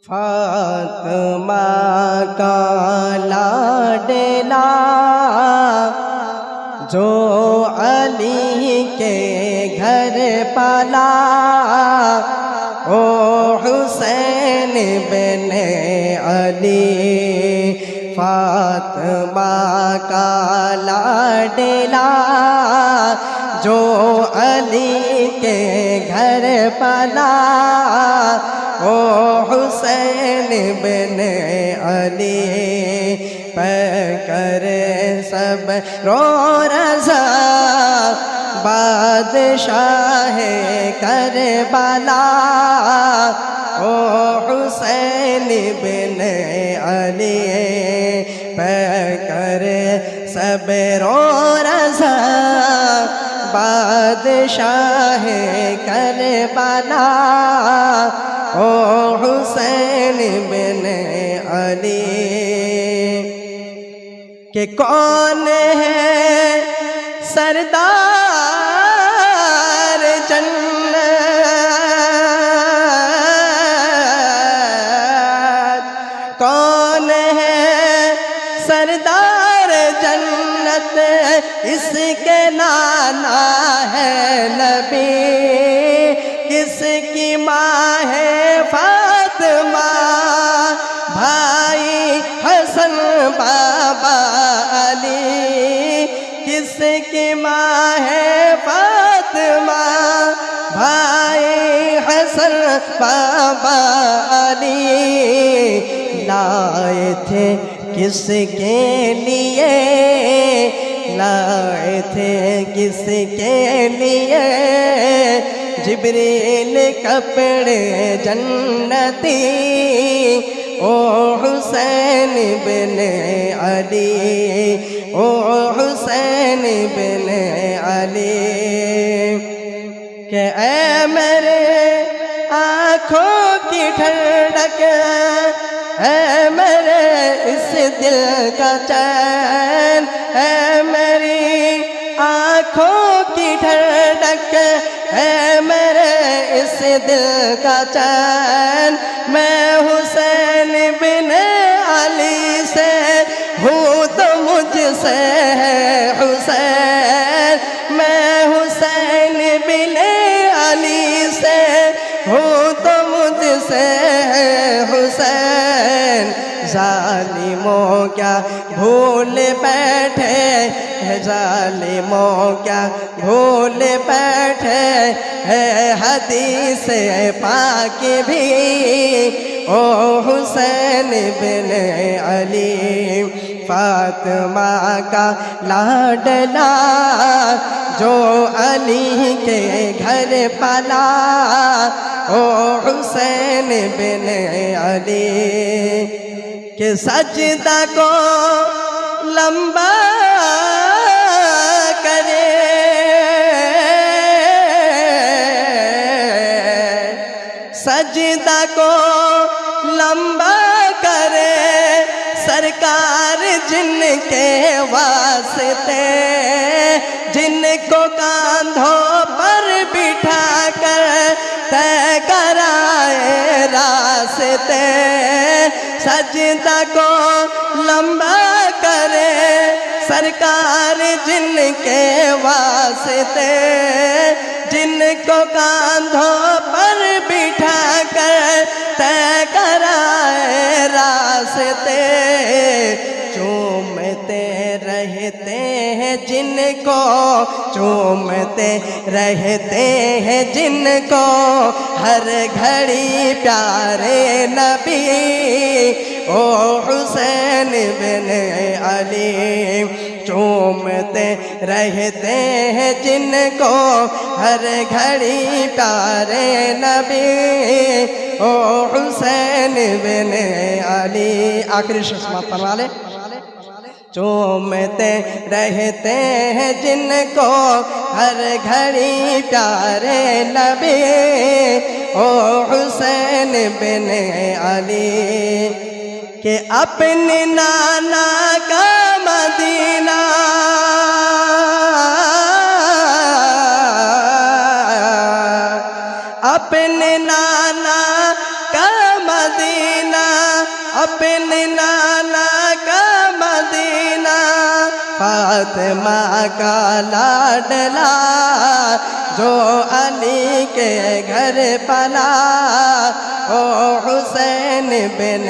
फातिमा का लाडला जो अली के घर पाला, ओ हुसैन बिन अली। फातिमा का लाडला जो अली के घर पाला, ओ हुसैन बिन अली। पकड़ सब रो रज़ा बादशाह करबला, ओ हुसैन बिन अली। पकड़ सब रो रज़ा बादशाह करबला, ओ हुसैन बिन अली। कि कौन है सरदार जन्नत, कौन है सरदार जन्नत, इसके नाना है नबी। किसकी माँ है फातिमा, भाई हसन बाबा अली। किसकी माँ है फातिमा, भाई हसन बाबा अली। लाए थे किसके लिए, लाए थे किसके लिए, जिब्रील कपड़े जन्नती, ओ हुसैन बिन अली, ओ हुसैन बिन अली। के ऐ मेरे आँखों की ठंडक, ऐ मेरे इस दिल का चैन, ऐ मेरी आँखों की ठंडक, ऐ मेरे इस दिल का चैन। मैं हुसैन बिन अली से हूँ तो मुझसे है हुसैन। मैं हुसैन बिन अली से हूँ तो मुझसे है हुसैन। जालिमों क्या भूल बैठे, जालिमों क्या भूल बैठे, है हदीस पाक भी, ओ हुसैन बिन अली। फातिमा का लाडला जो अली के घर पाला, ओ हुसैन बिन अली। कि सजदा को लंबा करे, सजदा को लंबा करे, सरकार जिनके वास्ते, जिनको कांधों पर बिठा कर तय कराए रास्ते। सजदा को लंबा करे, सरकार जिनके वास्ते, जिनको कांधों पर बिठा कर तय कराए रास्ते। चूमते रहते हैं जिनको, चूमते रहते हैं जिनको, हर घड़ी प्यारे नबी, ओ हुसैन बिन अली। चूमते रहते हैं जिनको, हर घड़ी प्यारे नबी, ओ हुसैन बिन अली। आखिरी शस्मा फरमा ले। चूमते रहते हैं जिनको, हर घड़ी प्यारे नबी, ओ हुसैन बिन अली। के अपने नाना का मदीना, अपने नाना का मदीना, अपने नाना का मदीना, फातिमा का लाडला जो अली के घर पला, ओ हुसैन बिन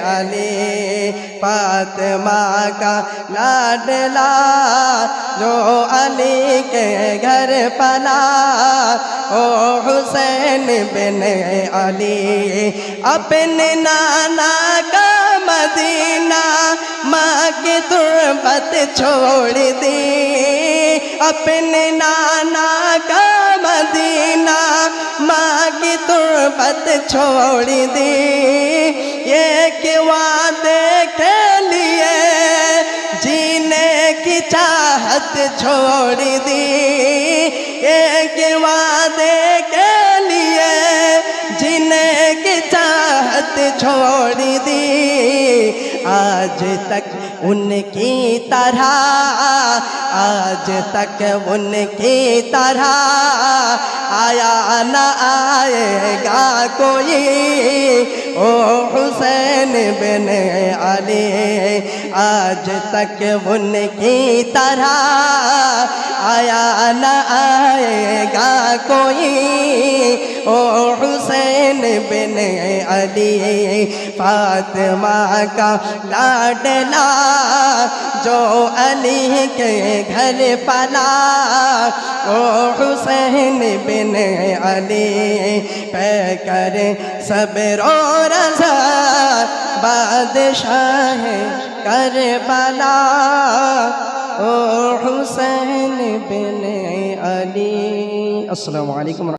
अली। फातिमा का लाडला जो अली के घर पला, ओ हुसैन बिन अली। अपने नाना का मदीना माँ की तुरबत छोड़ दी, अपने नाना का मदीना माँ की तुरबत छोड़ दी। ये वादे के लिए जीने की चाहत छोड़ दी, एक वादे के लिए जीने की चाहत छोड़ दी। आज तक उनकी तरह, आज तक उनकी तरह आया न आएगा कोई, ओ हुसैन बिन अली। आज तक उनकी तरह आया न आएगा कोई, ओ हुसैन बिन अली। फातिमा का लाडला जो अली के घर पला, ओ हुसैन बिन अली। पे करे सब्र और रज़ा बादशाह करबला, ओ हुसैन बिन अली। अस्सलामु अलैकुम।